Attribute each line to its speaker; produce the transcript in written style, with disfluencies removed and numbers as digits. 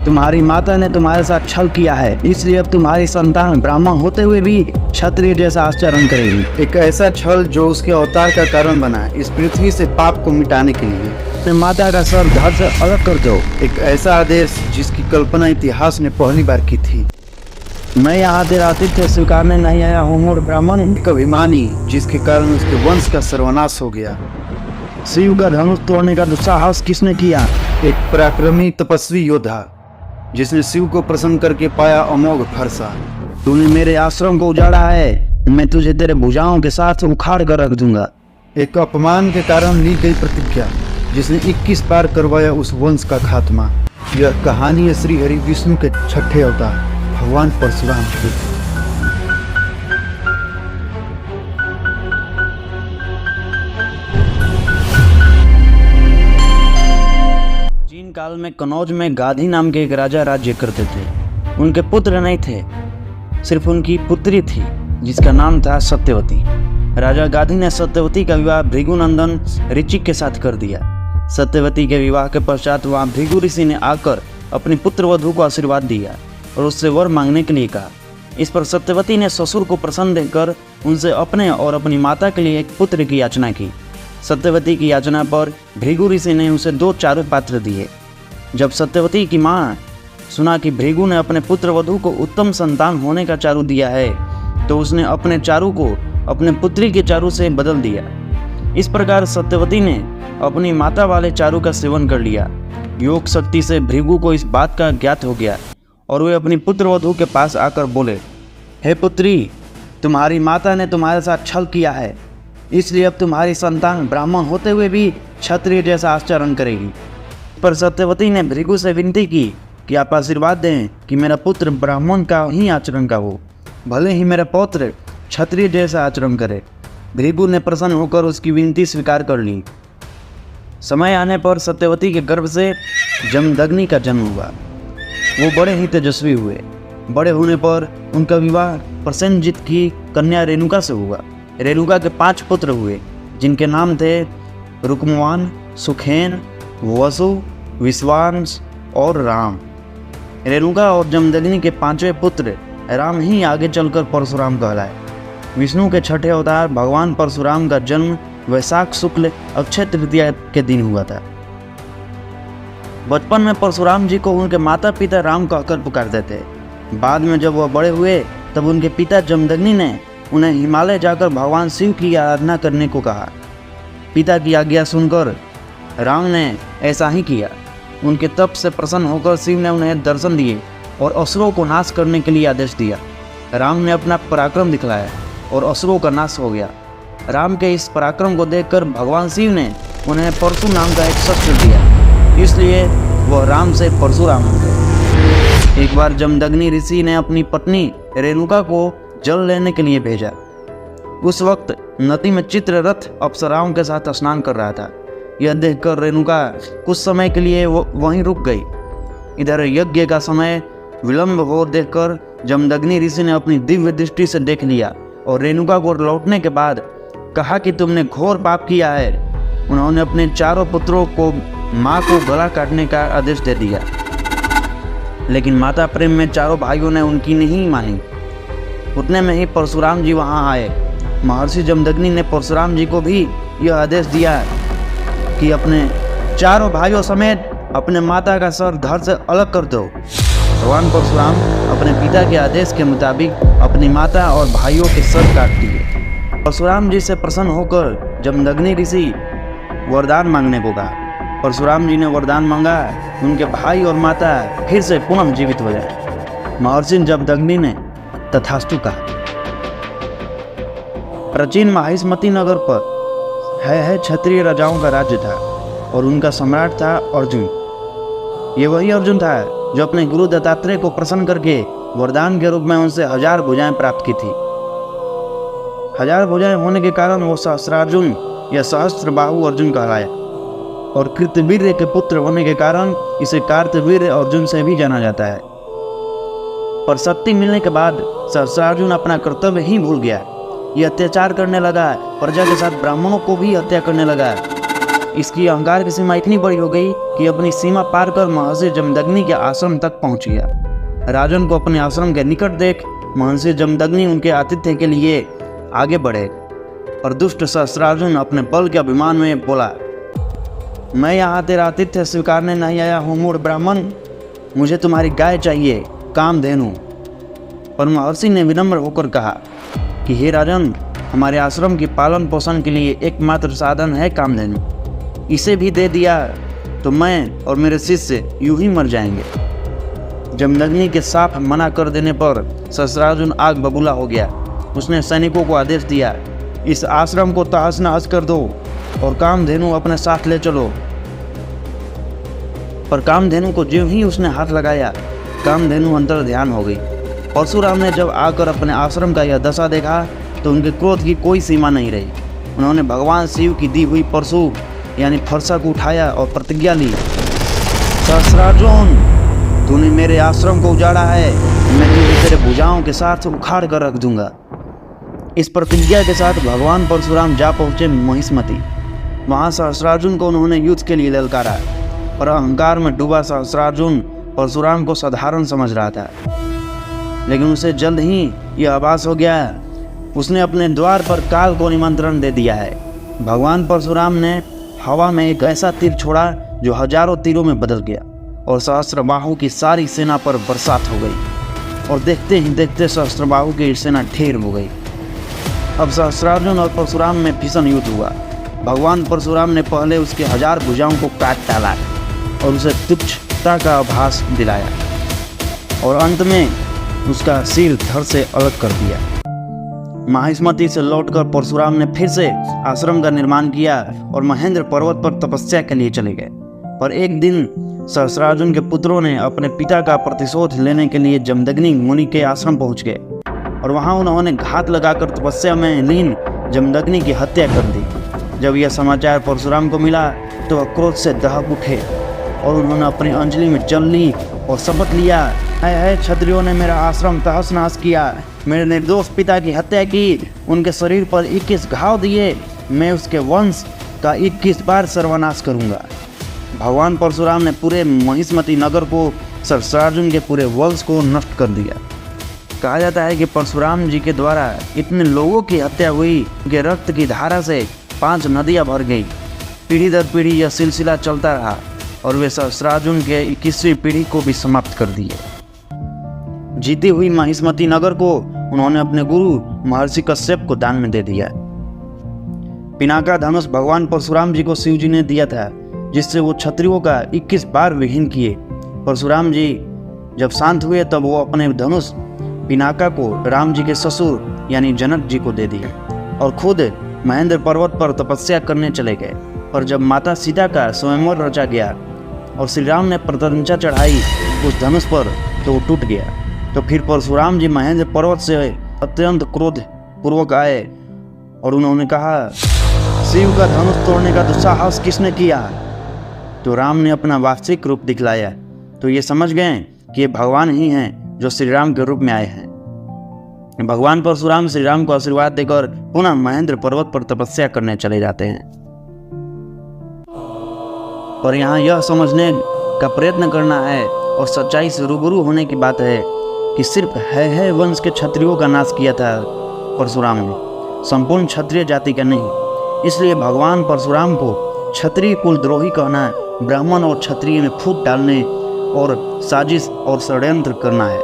Speaker 1: तुम्हारी माता ने तुम्हारे साथ छल किया है, इसलिए अब तुम्हारी संतान ब्राह्मण होते हुए भी क्षत्रिय जैसा आचरण करेगी।
Speaker 2: एक ऐसा छल जो उसके अवतार का कारण बना इस पृथ्वी से पाप को मिटाने के लिए।
Speaker 1: अपने माता का सर धड़ से अलग कर दो।
Speaker 2: एक ऐसा आदेश जिसकी कल्पना इतिहास ने पहली बार की थी।
Speaker 1: मैं यहाँ तेरा आतिथ्य स्वीकारने नहीं आया हूँ और ब्राह्मण
Speaker 2: एक अभिमानी जिसके कारण उसके वंश का सर्वनाश हो गया।
Speaker 1: शिव का धनुष तोड़ने का दुस्साहस किसने किया?
Speaker 2: एक पराक्रमी तपस्वी योद्धा जिसने शिव को प्रसन्न करके पाया अमोघ फरसा।
Speaker 1: तूने मेरे आश्रम को उजाड़ा है, मैं तुझे तेरे भुजाओं के साथ उखाड़ कर रख दूंगा।
Speaker 2: एक अपमान के कारण ली गई प्रतिज्ञा जिसने 21 बार करवाया उस वंश का खात्मा। यह कहानी है श्री हरि विष्णु के छठे अवतार भगवान परशुराम की।
Speaker 1: प्राचीन काल में कनौज में गाधी नाम के एक राजा राज्य करते थे। उनके पुत्र नहीं थे, सिर्फ उनकी पुत्री थी जिसका नाम था सत्यवती। राजा गाधी ने सत्यवती का विवाह भृगुनंदन ऋचिक के साथ कर दिया। सत्यवती के विवाह के पश्चात वहाँ भृगु ऋषि ने आकर अपनी पुत्र वधू को आशीर्वाद दिया और उससे वर मांगने के लिए कहा। इस पर सत्यवती ने ससुर को प्रसन्न देखकर उनसे अपने और अपनी माता के लिए एक पुत्र की याचना की। सत्यवती की याचना पर भृगु ऋषि ने उसे 2 चारू पात्र दिए। जब सत्यवती की माँ सुना कि भृगु ने अपने पुत्र वधू को उत्तम संतान होने का चारू दिया है, तो उसने अपने चारू को अपने पुत्री के चारू से बदल दिया। इस प्रकार सत्यवती ने अपनी माता वाले चारू का सेवन कर लिया। योग शक्ति से भृगु को इस बात का ज्ञात हो गया और वे अपनी पुत्र वधू के पास आकर बोले, हे पुत्री, तुम्हारी माता ने तुम्हारे साथ छल किया है, इसलिए अब तुम्हारी संतान ब्राह्मण होते हुए भी क्षत्रिय जैसा आचरण करेगी। पर सत्यवती ने भृगु से विनती की कि आप आशीर्वाद दें कि मेरा पुत्र ब्राह्मण का ही आचरण का हो, भले ही मेरा पौत्र क्षत्रिय जैसा आचरण करे। भृगु ने प्रसन्न होकर उसकी विनती स्वीकार कर ली। समय आने पर सत्यवती के गर्भ से जमदग्नि का जन्म हुआ। वो बड़े ही तेजस्वी हुए। बड़े होने पर उनका विवाह प्रसेनजित की कन्या रेणुका से हुआ। रेणुका के 5 पुत्र हुए, जिनके नाम थे रुक्मवान, सुखेन, वसु, विश्वांस और राम। रेणुका और जमदग्नि के 5वें पुत्र राम ही आगे चलकर परशुराम कहलाए। विष्णु के छठे अवतार भगवान परशुराम का जन्म वैशाख शुक्ल अक्षय तृतीया के दिन हुआ था। बचपन में परशुराम जी को उनके माता पिता राम कहकर पुकारते थे। बाद में जब वह बड़े हुए तब उनके पिता जमदग्नि ने उन्हें हिमालय जाकर भगवान शिव की आराधना करने को कहा। पिता की आज्ञा सुनकर राम ने ऐसा ही किया। उनके तप से प्रसन्न होकर शिव ने उन्हें दर्शन दिए और असुरों को नाश करने के लिए आदेश दिया। राम ने अपना पराक्रम दिखलाया और असुरों का नाश हो गया। राम के इस पराक्रम को देखकर भगवान शिव ने उन्हें परशु नाम का एक शस्त्र दिया, इसलिए वह राम से परशुराम हो गए। एक बार जमदग्नि ऋषि ने अपनी पत्नी रेणुका को जल लेने के लिए भेजा। उस वक्त नदी में चित्ररथ अप्सराओं के साथ स्नान कर रहा था। यह देखकर रेणुका कुछ समय के लिए वहीं रुक गई। इधर यज्ञ का समय विलंब हो देखकर जमदग्नि ऋषि ने अपनी दिव्य दृष्टि से देख लिया और रेणुका को लौटने के बाद कहा कि तुमने घोर पाप किया है। उन्होंने अपने चारों पुत्रों को माँ को गला काटने का आदेश दे दिया, लेकिन माता प्रेम में चारों भाइयों ने उनकी नहीं मानी। उतने में ही परशुराम जी वहाँ आए। महर्षि जमदग्नि ने परशुराम जी को भी यह आदेश दिया कि अपने चारों भाइयों समेत अपने माता का सर धड़ से अलग कर दो। भगवान परशुराम अपने पिता के आदेश के मुताबिक अपनी माता और भाइयों के सर काट दिए। परशुराम जी से प्रसन्न होकर जमदग्नि ऋषि वरदान मांगने को कहा। परशुराम जी ने वरदान मांगा, उनके भाई और माता फिर से पुनः जीवित हो जाए। महर्षि जमदग्नि ने तथास्तु कहा। प्राचीन माहिष्मती नगर पर है क्षत्रिय राजाओं का राज्य था और उनका सम्राट था अर्जुन। ये वही अर्जुन था जो अपने गुरु दत्तात्रेय को प्रसन्न करके वरदान के रूप में उनसे 1000 भुजाएं प्राप्त की थी। 1000 भुजाएं होने के कारण वो सहस्रार्जुन या सहस्त्र बाहु अर्जुन कहलाया और कृतवीर्य के पुत्र होने के कारण इसे कार्तवीर्य अर्जुन से भी जाना जाता है। पर शक्ति मिलने के बाद सहस्रार्जुन अपना कर्तव्य ही भूल गया। ये अत्याचार करने लगा, प्रजा के साथ ब्राह्मणों को भी हत्या करने लगा। इसकी अहंकार की सीमा इतनी बड़ी हो गई कि अपनी सीमा पार कर महर्षि जमदग्नि के आश्रम तक पहुंच गया। राजन को अपने आश्रम के निकट देख महर्षि जमदग्नि उनके आतिथ्य के लिए आगे बढ़े और दुष्ट सहस्रार्जुन अपने बल के अभिमान में बोला, मैं यहाँ तेरा आतिथ्य स्वीकारने नहीं आया हूँ मूढ़ ब्राह्मण, मुझे तुम्हारी गाय चाहिए, कामधेनु। पर महर्षि ने विनम्र होकर कहा कि हे राजन, हमारे आश्रम की पालन पोषण के लिए एकमात्र साधन है कामधेनु, इसे भी दे दिया तो मैं और मेरे शिष्य यूं ही मर जाएंगे। जमदग्नि के साफ मना कर देने पर सहस्रार्जुन आग बबूला हो गया। उसने सैनिकों को आदेश दिया, इस आश्रम को तहस नहस कर दो और कामधेनु अपने साथ ले चलो। पर कामधेनु को ज्यों ही उसने हाथ लगाया, कामधेनु अंतर ध्यान हो गई। परशुराम ने जब आकर अपने आश्रम का यह दशा देखा तो उनके क्रोध की कोई सीमा नहीं रही। उन्होंने भगवान शिव की दी हुई परशु यानी फरसा को उठाया और प्रतिज्ञा ली, सहस्रार्जुन, तूने मेरे आश्रम को उजाड़ा है, मैं तुझे तेरे भुजाओं के साथ उखाड़ कर रख दूंगा। इस प्रतिज्ञा के साथ भगवान परशुराम जा पहुँचे महिष्मति। वहाँ सहस्रार्जुन को उन्होंने युद्ध के लिए ललकारा, पर अहंकार में डूबा सहस्रार्जुन परशुराम को साधारण समझ रहा था। लेकिन उसे जल्द ही यह आभास हो गया, उसने अपने द्वार पर काल को निमंत्रण दे दिया है। भगवान परशुराम ने हवा में एक ऐसा तीर छोड़ा जो हजारों तीरों में बदल गया और सहस्त्रबाहु की सारी सेना पर बरसात हो गई और देखते ही देखते सहस्त्रबाहु की सेना ढेर हो गई। अब सहस्रार्जुन और परशुराम में भीषण युद्ध हुआ। भगवान परशुराम ने पहले उसके 1000 भुजाओं को काट डाला और उसे तुच्छता का आभास दिलाया और अंत में उसका सिर धड़ से अलग कर दिया। महिष्मति से लौटकर परशुराम ने फिर से आश्रम का निर्माण किया और महेंद्र पर्वत पर तपस्या के लिए चले गए। पर एक दिन सहस्रार्जुन के पुत्रों ने अपने पिता का प्रतिशोध लेने के लिए जमदग्नि मुनि के आश्रम पहुंच गए और वहां उन्होंने घात लगाकर तपस्या में लीन जमदग्नि की हत्या कर दी। जब यह समाचार परशुराम को मिला तो वह क्रोध से दहक उठे और उन्होंने अपनी अंजलि में जल ली और शपथ लिया, है क्षत्रियों ने मेरा आश्रम तहस नहस किया, मेरे निर्दोष पिता की हत्या की, उनके शरीर पर 21 घाव दिए, मैं उसके वंश का 21 बार सर्वनाश करूंगा। भगवान परशुराम ने पूरे महिष्मति नगर को, सहस्रार्जुन के पूरे वंश को नष्ट कर दिया। कहा जाता है कि परशुराम जी के द्वारा इतने लोगों की हत्या हुई कि रक्त की धारा से 5 नदियां भर गई। पीढ़ी दर पीढ़ी यह सिलसिला चलता रहा और वे सहस्रार्जुन के 21वीं पीढ़ी को भी समाप्त कर दिए। जीती हुई महिष्मति नगर को उन्होंने अपने गुरु महर्षि कश्यप को दान में दे दिया। पिनाका धनुष भगवान परशुराम जी को शिव जी ने दिया था, जिससे वो क्षत्रियों का 21 बार विहीन किए। परशुराम जी जब शांत हुए तब वो अपने धनुष पिनाका को राम जी के ससुर यानी जनक जी को दे दिया और खुद महेंद्र पर्वत पर तपस्या करने चले गए। पर जब माता सीता का स्वयंवर रचा गया और श्री राम ने प्रत्यंचा चढ़ाई उस धनुष पर तो वो टूट गया। तो फिर परशुराम जी महेंद्र पर्वत से अत्यंत क्रोध पूर्वक आए और उन्होंने कहा, शिव का धनुष तोड़ने का दुस्साहस किसने किया? तो राम ने अपना वास्तविक रूप दिखलाया। तो ये समझ गए कि ये भगवान ही हैं जो श्री राम के रूप में आए हैं। भगवान परशुराम श्री राम को आशीर्वाद देकर पुनः महेंद्र पर्वत पर तपस्या करने चले जाते हैं। पर यहाँ यह समझने का प्रयत्न करना है और सच्चाई से रूबरू होने की बात है कि सिर्फ है वंश के क्षत्रियों का नाश किया था परशुराम ने, संपूर्ण क्षत्रिय जाति का नहीं। इसलिए भगवान परशुराम को क्षत्रिय कुलद्रोही कहना ब्राह्मण और क्षत्रिय में फूट डालने और साजिश और षड्यंत्र करना है।